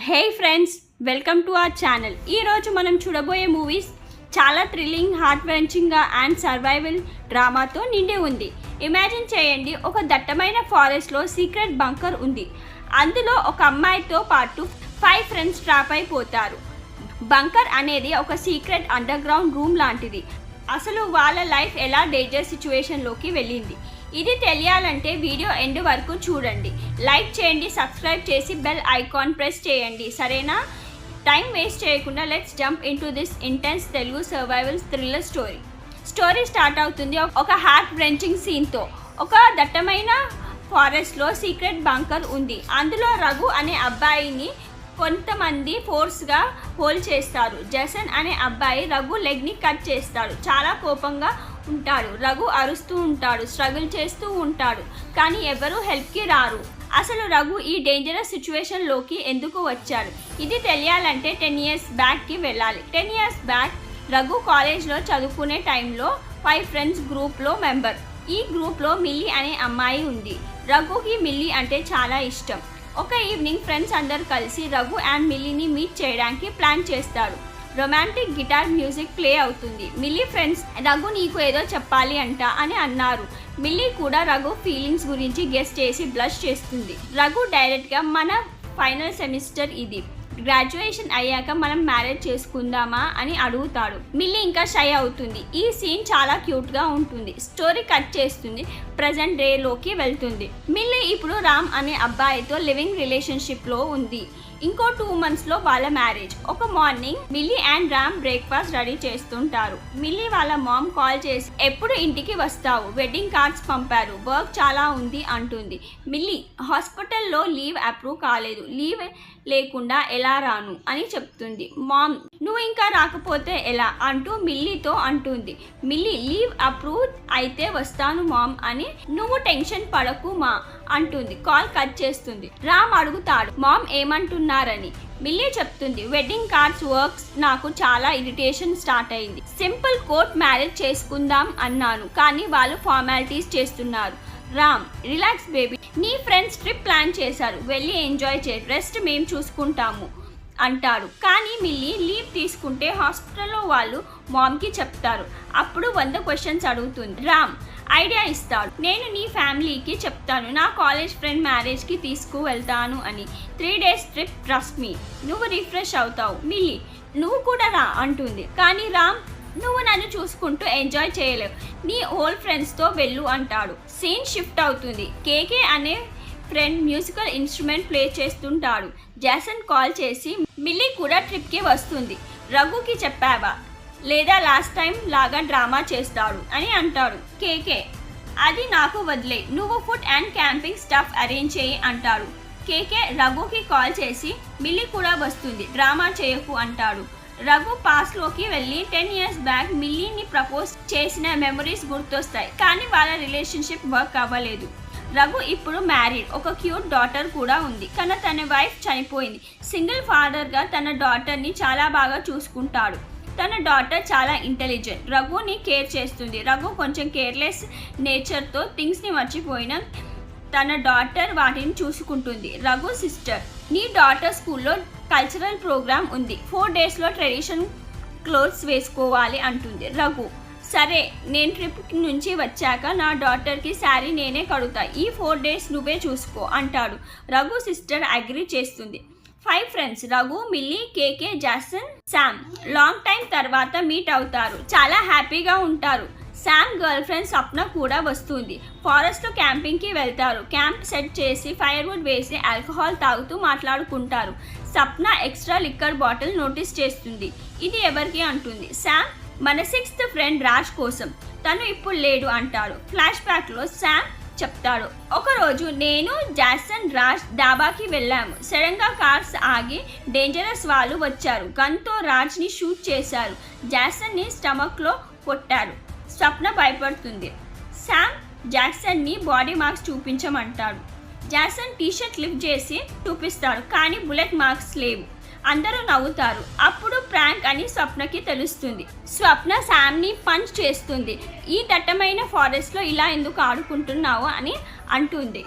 Hey friends, welcome to our channel. ఈరోజు మనం చూడబోయే మూవీస్ చాలా థ్రిల్లింగ్, హార్ట్ రెంచింగ్గా అండ్ సర్వైవల్ డ్రామాతో నిండి ఉంది. ఇమాజిన్ చేయండి, ఒక దట్టమైన ఫారెస్ట్లో సీక్రెట్ బంకర్ ఉంది. అందులో ఒక అమ్మాయితో పాటు 5 ఫ్రెండ్స్ ట్రాప్ అయిపోతారు. బంకర్ అనేది ఒక సీక్రెట్ అండర్ గ్రౌండ్ రూమ్ లాంటిది. అసలు వాళ్ళ లైఫ్ ఎలా డేంజర్ సిచ్యువేషన్లోకి వెళ్ళింది, ఇది తెలియాలంటే వీడియో ఎండ్ వరకు చూడండి. లైక్ చేయండి, సబ్స్క్రైబ్ చేసి బెల్ ఐకాన్ ప్రెస్ చేయండి, సరేనా? టైం వేస్ట్ చేయకుండా let's jump in to this intense Telugu survival thriller story start అవుతుంది ఒక హార్ట్ రెంచింగ్ సీన్తో. ఒక దట్టమైన ఫారెస్ట్లో సీక్రెట్ బంకర్ ఉంది. అందులో రఘు అనే అబ్బాయిని కొంతమంది ఫోర్స్గా హోల్డ్ చేస్తారు. జసన్ అనే అబ్బాయి రఘు లెగ్ని కట్ చేస్తాడు. చాలా కోపంగా ఉంటాడు. రఘు అరుస్తూ ఉంటాడు, స్ట్రగుల్ చేస్తూ ఉంటాడు, కానీ ఎవరూ హెల్ప్కి రారు. అసలు రఘు ఈ డేంజరస్ సిచ్యువేషన్లోకి ఎందుకు వచ్చాడు, ఇది తెలియాలంటే 10 years బ్యాక్కి వెళ్ళాలి. 10 years బ్యాక్ రఘు కాలేజ్లో చదువుకునే టైంలో 5 ఫ్రెండ్స్ గ్రూప్లో మెంబర్. ఈ గ్రూప్లో మిల్లీ అనే అమ్మాయి ఉంది. రఘుకి మిల్లీ అంటే చాలా ఇష్టం. ఒక ఈవినింగ్ ఫ్రెండ్స్ అందరు కలిసి రఘు అండ్ మిల్లీని మీట్ చేయడానికి ప్లాన్ చేస్తారు. రొమాంటిక్ గిటార్ మ్యూజిక్ ప్లే అవుతుంది. మిల్లీ ఫ్రెండ్స్ రఘు నీకు ఏదో చెప్పాలి అంట అని అన్నారు. మిల్లీ కూడా రఘు ఫీలింగ్స్ గురించి గెస్ చేసి బ్లష్ చేస్తుంది. రఘు డైరెక్ట్గా మన ఫైనల్ సెమిస్టర్ ఇది, గ్రాడ్యుయేషన్ అయ్యాక మనం మ్యారేజ్ చేసుకుందామా అని అడుగుతాడు. మిల్లీ ఇంకా షై అవుతుంది. ఈ సీన్ చాలా క్యూట్గా ఉంటుంది. స్టోరీ కట్ చేస్తుంది, ప్రజెంట్ డేలోకి వెళ్తుంది. మిల్లీ ఇప్పుడు రామ్ అనే అబ్బాయితో లివింగ్ రిలేషన్షిప్లో ఉంది. ఇంకో 2 monthsలో వాళ్ళ మ్యారేజ్. ఒక morning milli and Ram breakfast ready చేస్తుంటారు. మిల్లీ వాళ్ళ మామ్ కాల్ చేసి ఎప్పుడు ఇంటికి వస్తావు, వెడ్డింగ్ కార్డ్స్ పంపారు, వర్క్ చాలా ఉంది అంటుంది. మిల్లీ హాస్పిటల్లో లీవ్ అప్రూవ్ కాలేదు, లీవ్ లేకుండా ఎలా రాను అని చెప్తుంది. మామ్ నువ్వు ఇంకా రాకపోతే ఎలా అంటూ మిల్లీతో అంటుంది. మిల్లీ లీవ్ అప్రూవ్ అయితే వస్తాను మామ్ అని. నువ్వు టెన్షన్ పడకు మా అంటుంది. కాల్ కట్ చేస్తుంది. రామ్ అడుగుతాడు మామ్ ఏమంటున్నారని. మిల్లీ చెప్తుంది వెడ్డింగ్ కార్డ్స్ వర్క్స్ నాకు చాలా ఇరిటేషన్ స్టార్ట్ అయింది. సింపుల్ కోర్ట్ మ్యారేజ్ చేసుకుందాం అన్నాను, కానీ వాళ్ళు ఫార్మాలిటీస్ చేస్తున్నారు. రామ్ రిలాక్స్ బేబీ, నీ ఫ్రెండ్స్ ట్రిప్ ప్లాన్ చేశారు, వెళ్ళి ఎంజాయ్ చేయి, రెస్ట్ మేము చూసుకుంటాము అంటాడు. కానీ మిల్లీ లీవ్ తీసుకుంటే హాస్పిటల్లో వాళ్ళు మామ్కి చెప్తారు. అప్పుడు 100 questions అడుగుతుంది. రామ్ ఐడియా ఇస్తాడు. నేను నీ ఫ్యామిలీకి చెప్తాను, నా కాలేజ్ ఫ్రెండ్ మ్యారేజ్కి తీసుకువెళ్తాను అని. 3 days ట్రిప్, ట్రస్ట్ మీ, నువ్వు రిఫ్రెష్ అవుతావు. మిల్లీ నువ్వు కూడా రా అంటుంది. కానీ రామ్ నువ్వు నన్ను చూసుకుంటూ ఎంజాయ్ చేయలేవు, నీ ఓల్డ్ ఫ్రెండ్స్తో వెళ్ళు అంటాడు. సీన్ షిఫ్ట్ అవుతుంది. కేకే అనే ఫ్రెండ్ మ్యూజికల్ ఇన్స్ట్రుమెంట్ ప్లే చేస్తుంటాడు. జాసన్ కాల్ చేసి మిల్లీ కూడా ట్రిప్కి వస్తుంది, రఘుకి చెప్పావా లేదా లాస్ట్ టైం లాగా డ్రామా చేస్తాడు అని అంటాడు. కేకే అది నాకు వదిలే, నువ్వు food and camping stuff arrange చేయి అంటాడు. కేకే రఘుకి కాల్ చేసి మిల్లీ కూడా వస్తుంది, డ్రామా చేయకు అంటాడు. రఘు పాస్ట్లోకి వెళ్ళి 10 years బ్యాక్ మిల్లీని ప్రపోజ్ చేసిన మెమరీస్ గుర్తొస్తాయి, కానీ వాళ్ళ రిలేషన్షిప్ వర్క్ అవ్వలేదు. రఘు ఇప్పుడు మ్యారీడ్, ఒక క్యూట్ డాటర్ కూడా ఉంది, కానీ తన వైఫ్ చనిపోయింది. సింగిల్ ఫాదర్గా తన డాటర్ని చాలా బాగా చూసుకుంటాడు. తన డాటర్ చాలా ఇంటెలిజెంట్, రఘుని కేర్ చేస్తుంది. రఘు కొంచెం కేర్లెస్ నేచర్తో థింగ్స్ని మర్చిపోయిన తన డాటర్ వాటిని చూసుకుంటుంది. రఘు సిస్టర్, నీ డాటర్ స్కూల్లో కల్చరల్ ప్రోగ్రామ్ ఉంది, 4 daysలో ట్రెడిషన్ క్లోత్స్ వేసుకోవాలి అంటుంది. రఘు సరే, నేను ట్రిప్ నుంచి వచ్చాక నా డాటర్కి శారీ నేనే కడుగుతా, ఈ 4 days నువ్వే చూసుకో అంటాడు. రఘు సిస్టర్ అగ్రీ చేస్తుంది. 5 ఫ్రెండ్స్ రఘు, మిల్లీ, కేకే, జాసన్, శామ్ లాంగ్ టైం తర్వాత మీట్ అవుతారు. చాలా హ్యాపీగా ఉంటారు. శామ్ గర్ల్ ఫ్రెండ్ స్వప్న కూడా వస్తుంది. ఫారెస్ట్లో క్యాంపింగ్కి వెళ్తారు. క్యాంప్ సెట్ చేసి ఫైర్వుడ్ వేసి ఆల్కహాల్ తాగుతూ మాట్లాడుకుంటారు. స్వప్న ఎక్స్ట్రా లిక్కర్ బాటిల్ నోటీస్ చేస్తుంది. ఇది ఎవరికి అంటుంది. శామ్ మన 6th ఫ్రెండ్ రాజ్ కోసం, తను ఇప్పుడు లేడు అంటాడు. ఫ్లాష్ బ్యాక్లో శామ్ చెప్తాడు, ఒకరోజు నేను, జాసన్, రాజ్ డాబాకి వెళ్ళాము. సడన్గా కార్స్ ఆగి డేంజరస్ వాళ్ళు వచ్చారు. గన్తో రాజ్ని షూట్ చేశారు. జాసన్ని స్టమక్లో కొట్టారు. స్వప్న భయపడుతుంది. శామ్ జాక్సన్ని బాడీ మార్క్స్ చూపించమంటాడు. జాసన్ టీషర్ట్ లిఫ్ట్ చేసి చూపిస్తాడు, కానీ బుల్లెట్ మార్క్స్ లేవు. అందరూ నవ్వుతారు. అప్పుడు ప్రాంక్ అని స్వప్నకి తెలుస్తుంది. స్వప్న శామ్ని పంచ్ చేస్తుంది. ఈ దట్టమైన ఫారెస్ట్లో ఇలా ఎందుకు ఆడుకుంటున్నావు అని అంటుంది.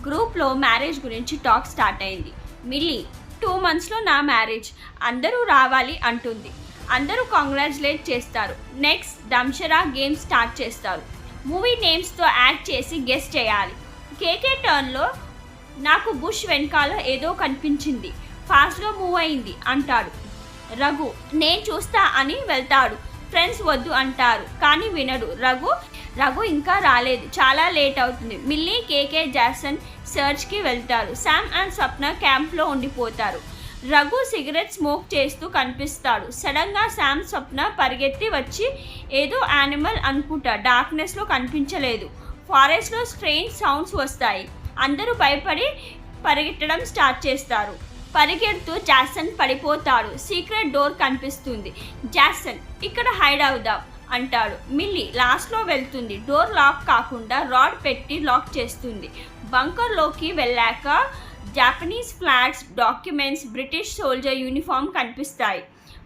గ్రూప్లో మ్యారేజ్ గురించి టాక్ స్టార్ట్ అయింది. మిల్లీ 2 monthsలో నా మ్యారేజ్, అందరూ రావాలి అంటుంది. అందరూ కాంగ్రాచులేట్ చేస్తారు. నెక్స్ట్ దంషరా గేమ్ స్టార్ట్ చేస్తారు. మూవీ నేమ్స్తో యాడ్ చేసి గెస్ చేయాలి. కేకే టర్న్లో నాకు బుష్ వెనకాల ఏదో కనిపించింది, ఫాస్ట్గా మూవ్ అయింది అంటాడు. రఘు నేను చూస్తా అని వెళ్తాడు. ఫ్రెండ్స్ వద్దు అంటారు కానీ వినడు. రఘు ఇంకా రాలేదు, చాలా లేట్ అవుతుంది. మిల్లీ, కేకే, జాసన్ సర్చ్కి వెళ్తారు. శామ్ అండ్ స్వప్న క్యాంప్లో ఉండిపోతారు. రఘు సిగరెట్ స్మోక్ చేస్తూ కనిపిస్తాడు. సడన్గా శామ్, స్వప్న పరిగెత్తి వచ్చి ఏదో యానిమల్ అనుకుంటా, డార్క్నెస్లో కనిపించలేదు. ఫారెస్ట్లో స్ట్రేంజ్ సౌండ్స్ వస్తాయి. అందరూ భయపడి పరిగెత్తడం స్టార్ట్ చేస్తారు. పరిగెడుతూ జాసన్ పడిపోతాడు. సీక్రెట్ డోర్ కనిపిస్తుంది. జాసన్ ఇక్కడ హైడ్ అవుదాం అంటాడు. మిల్లీ లాస్ట్లో వెళ్తుంది. డోర్ లాక్ కాకుండా రాడ్ పెట్టి లాక్ చేస్తుంది. బంకర్లోకి వెళ్ళాక Japanese flags, documents, British soldier uniform కనిపిస్తాయి.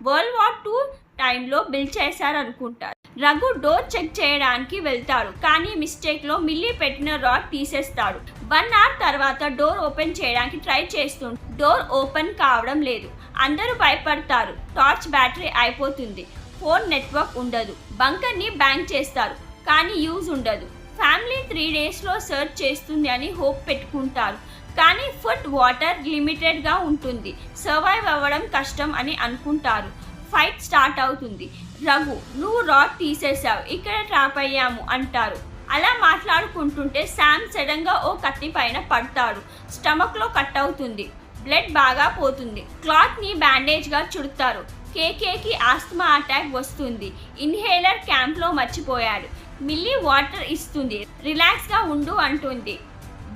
వరల్డ్ వార్ 2 టైంలో బిల్డ్ చేశారనుకుంటారు. రఘు డోర్ చెక్ చేయడానికి వెళ్తాడు కానీ మిస్టేక్లో మిల్లీ పెట్టిన రాడ్ తీసేస్తాడు. 1 hour తర్వాత డోర్ ఓపెన్ చేయడానికి ట్రై చేస్తుంటే డోర్ ఓపెన్ కావడం లేదు. అందరూ భయపడతారు. టార్చ్ బ్యాటరీ అయిపోతుంది. ఫోన్ నెట్వర్క్ ఉండదు. బంకర్ని బ్యాంక్ చేస్తారు కానీ యూజ్ ఉండదు. ఫ్యామిలీ 3 daysలో సర్చ్ చేస్తుంది అని హోప్ పెట్టుకుంటారు కానీ ఫుడ్, వాటర్ లిమిటెడ్గా ఉంటుంది. సర్వైవ్ అవ్వడం కష్టం అని అనుకుంటారు. ఫైట్ స్టార్ట్ అవుతుంది. రఘు నువ్వు రాడ్ తీసేసావు, ఇక్కడ ట్రాప్ అయ్యాము అంటారు. అలా మాట్లాడుకుంటుంటే శామ్ సడన్గా ఓ కత్తి పైన పడతాడు. స్టమక్లో కట్ అవుతుంది. బ్లడ్ బాగా పోతుంది. క్లాత్ని బ్యాండేజ్గా చుడతారు. కేకేకి ఆస్తమా అటాక్ వస్తుంది. ఇన్హేలర్ క్యాంప్లో మర్చిపోయాడు. మిల్లీ వాటర్ ఇస్తుంది. రిలాక్స్గా ఉండు అంటుంది.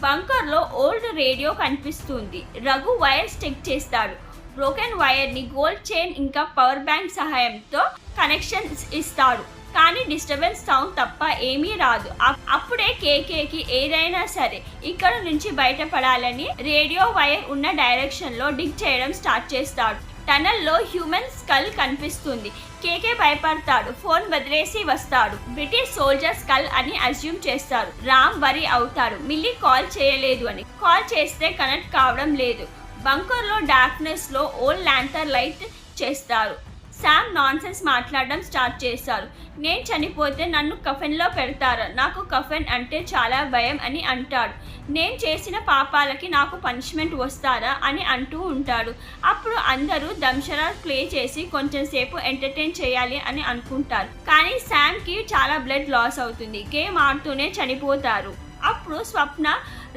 బంకర్లో ఓల్డ్ రేడియో కనిపిస్తుంది. రఘు వైర్స్ చెక్ చేస్తాడు. బ్రోకెన్ వైర్ని గోల్డ్ చైన్ ఇంకా పవర్ బ్యాంక్ సహాయంతో కనెక్షన్ ఇస్తాడు కానీ డిస్టర్బెన్స్ సౌండ్ తప్ప ఏమీ రాదు. అప్పుడే కేకేకి ఏదైనా సరే ఇక్కడ నుంచి బయటపడాలని రేడియో వైర్ ఉన్న డైరెక్షన్లో డిగ్ చేయడం స్టార్ట్ చేస్తాడు. టనల్లో హ్యూమన్ స్కల్ కనిపిస్తుంది. కేకే భయపడతాడు. ఫోన్ వదిలేసి వస్తాడు. బ్రిటిష్ సోల్జర్ స్కల్ అని అజ్యూమ్ చేస్తారు. రామ్ వరి అవుతాడు. మిల్లీ కాల్ చేయలేదు అని. కాల్ చేస్తే కనెక్ట్ కావడం లేదు. బంకర్లో డార్క్నెస్లో ఓల్డ్ ల్యాంతర్ లైట్ చేస్తారు. శామ్ నాన్సెన్స్ మాట్లాడడం స్టార్ట్ చేశారు. నేను చనిపోతే నన్ను కఫెన్లో పెడతారా? నాకు కఫెన్ అంటే చాలా భయం అని అంటాడు. నేను చేసిన పాపాలకి నాకు పనిష్మెంట్ వస్తారా అని అంటూ ఉంటాడు. అప్పుడు అందరూ దంషరా ప్లే చేసి కొంచెం సేపు ఎంటర్టైన్ చేయాలి అని అనుకుంటారు కానీ శామ్కి చాలా బ్లడ్ లాస్ అవుతుంది. గేమ్ ఆడుతూనే చనిపోతారు. అప్పుడు స్వప్న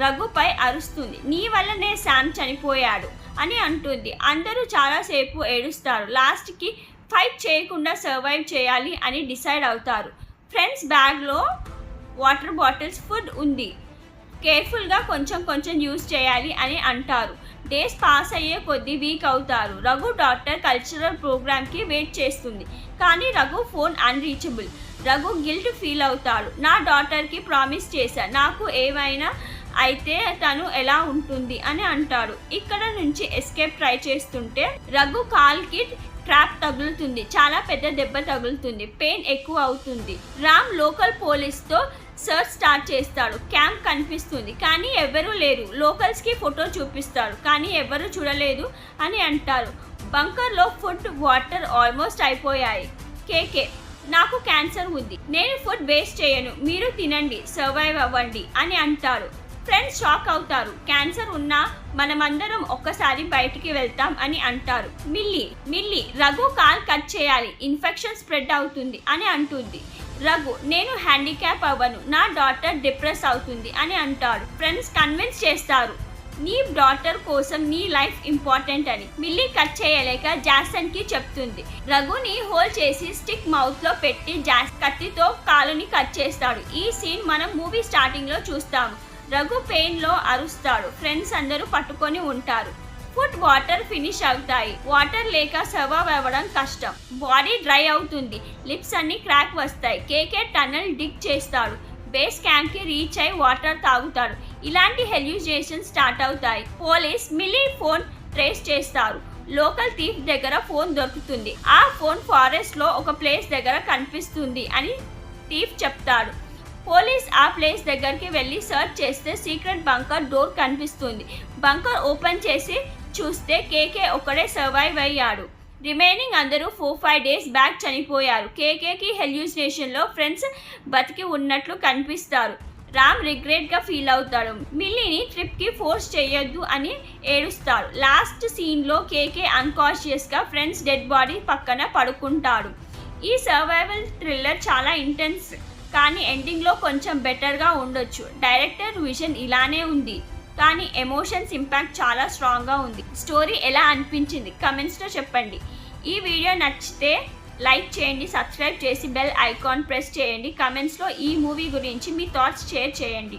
రఘుపై అరుస్తుంది. నీ వల్లనే శామ్ చనిపోయాడు అని అంటుంది. అందరూ చాలాసేపు ఏడుస్తారు. లాస్ట్కి ఫైట్ చేయకుండా సర్వైవ్ చేయాలి అని డిసైడ్ అవుతారు. ఫ్రెండ్స్ బ్యాగ్లో వాటర్ బాటిల్స్, ఫుడ్ ఉంది. కేర్ఫుల్గా కొంచెం యూజ్ చేయాలి అని అంటారు. డేస్ పాస్ అయ్యే కొద్దీ వీక్ అవుతారు. రఘు డాక్టర్ కల్చరల్ ప్రోగ్రామ్కి వెయిట్ చేస్తుంది కానీ Raghu phone unreachable. Raghu guilt feel అవుతాడు. నా డాటర్కి ప్రామిస్ చేశా, నాకు ఏమైనా అయితే తను ఎలా ఉంటుంది అని అంటాడు. ఇక్కడ నుంచి ఎస్కేప్ ట్రై చేస్తుంటే రఘు కాల్కి ట్రాప్ తగులుతుంది. చాలా పెద్ద దెబ్బ తగులుతుంది. పెయిన్ ఎక్కువ అవుతుంది. రామ్ లోకల్ పోలీస్తో సర్చ్ స్టార్ట్ చేస్తాడు. క్యాంప్ కనిపిస్తుంది కానీ ఎవరూ లేరు. లోకల్స్కి ఫోటో చూపిస్తాడు కానీ ఎవరూ చూడలేదు అని అంటారు. బంకర్లో ఫుడ్, వాటర్ ఆల్మోస్ట్ అయిపోయాయి. కేకే నాకు క్యాన్సర్ ఉంది, నేను ఫుడ్ వేస్ట్ చేయను, మీరు తినండి, సర్వైవ్ అవ్వండి అని అంటారు. ఫ్రెండ్స్ షాక్ అవుతారు. క్యాన్సర్ ఉన్నా మనమందరం ఒక్కసారి బయటికి వెళ్తాం అని అంటారు. మిల్లీ రఘు కాల్ కట్ చేయాలి, ఇన్ఫెక్షన్ స్ప్రెడ్ అవుతుంది అని అంటుంది. రఘు నేను హ్యాండిక్యాప్ అవ్వను, నా డాటర్ డిప్రెస్ అవుతుంది అని అంటాడు. ఫ్రెండ్స్ కన్విన్స్ చేస్తారు నీ డాటర్ కోసం నీ లైఫ్ ఇంపార్టెంట్ అని. మిల్లీ కట్ చేయలేక జాసన్కి చెప్తుంది. రఘుని హోల్ చేసి స్టిక్ మౌత్లో పెట్టి కత్తితో కాలుని కట్ చేస్తాడు. ఈ సీన్ మనం మూవీ స్టార్టింగ్లో చూస్తాము. రఘు పెయిన్లో అరుస్తాడు. ఫ్రెండ్స్ అందరూ పట్టుకొని ఉంటారు. ఫుడ్, వాటర్ ఫినిష్ అవుతాయి. వాటర్ లేక సర్వైవ్ అవ్వడం కష్టం. బాడీ డ్రై అవుతుంది. లిప్స్ అన్ని క్రాక్ వస్తాయి. కేకే టనల్ డిగ్ చేస్తాడు. బేస్ క్యాంప్కి రీచ్ అయి వాటర్ తాగుతాడు. ఇలాంటి హెల్యూజినేషన్ స్టార్ట్ అవుతాయి. పోలీస్ మిల్లీ ఫోన్ ట్రేస్ చేస్తారు. లోకల్ థీఫ్ దగ్గర ఫోన్ దొరుకుతుంది. ఆ ఫోన్ ఫారెస్ట్లో ఒక ప్లేస్ దగ్గర కనిపిస్తుంది అని థీఫ్ చెప్తాడు. పోలీస్ ఆ ప్లేస్ దగ్గరికి వెళ్ళి సర్చ్ చేస్తే సీక్రెట్ బంకర్ డోర్ కనిపిస్తుంది. బంకర్ ఓపెన్ చేసి చూస్తే కేకే ఒక్కడే సర్వైవ్ అయ్యాడు. రిమైనింగ్ అందరూ 4-5 డేస్ బ్యాక్ చనిపోయారు. కేకేకి హెల్యూసినేషన్లో ఫ్రెండ్స్ బతికి ఉన్నట్లు కనిపిస్తారు. రామ్ రిగ్రెట్గా ఫీల్ అవుతాడు. మిల్లీని ట్రిప్కి ఫోర్స్ చేయొద్దు అని ఏడుస్తాడు. లాస్ట్ సీన్లో కేకే అన్కాన్షియస్గా ఫ్రెండ్స్ డెడ్ బాడీ పక్కన పడుకుంటాడు. ఈ సర్వైవల్ థ్రిల్లర్ చాలా ఇంటెన్స్, కానీ ఎండింగ్లో కొంచెం బెటర్గా ఉండొచ్చు. డైరెక్టర్ విజన్ ఇలానే ఉంది, కానీ ఎమోషన్స్ ఇంపాక్ట్ చాలా స్ట్రాంగ్గా ఉంది. స్టోరీ ఎలా అనిపించింది కమెంట్స్లో చెప్పండి. ఈ వీడియో నచ్చితే లైక్ చేయండి, సబ్స్క్రైబ్ చేసి బెల్ ఐకాన్ ప్రెస్ చేయండి. కమెంట్స్లో ఈ మూవీ గురించి మీ థాట్స్ షేర్ చేయండి.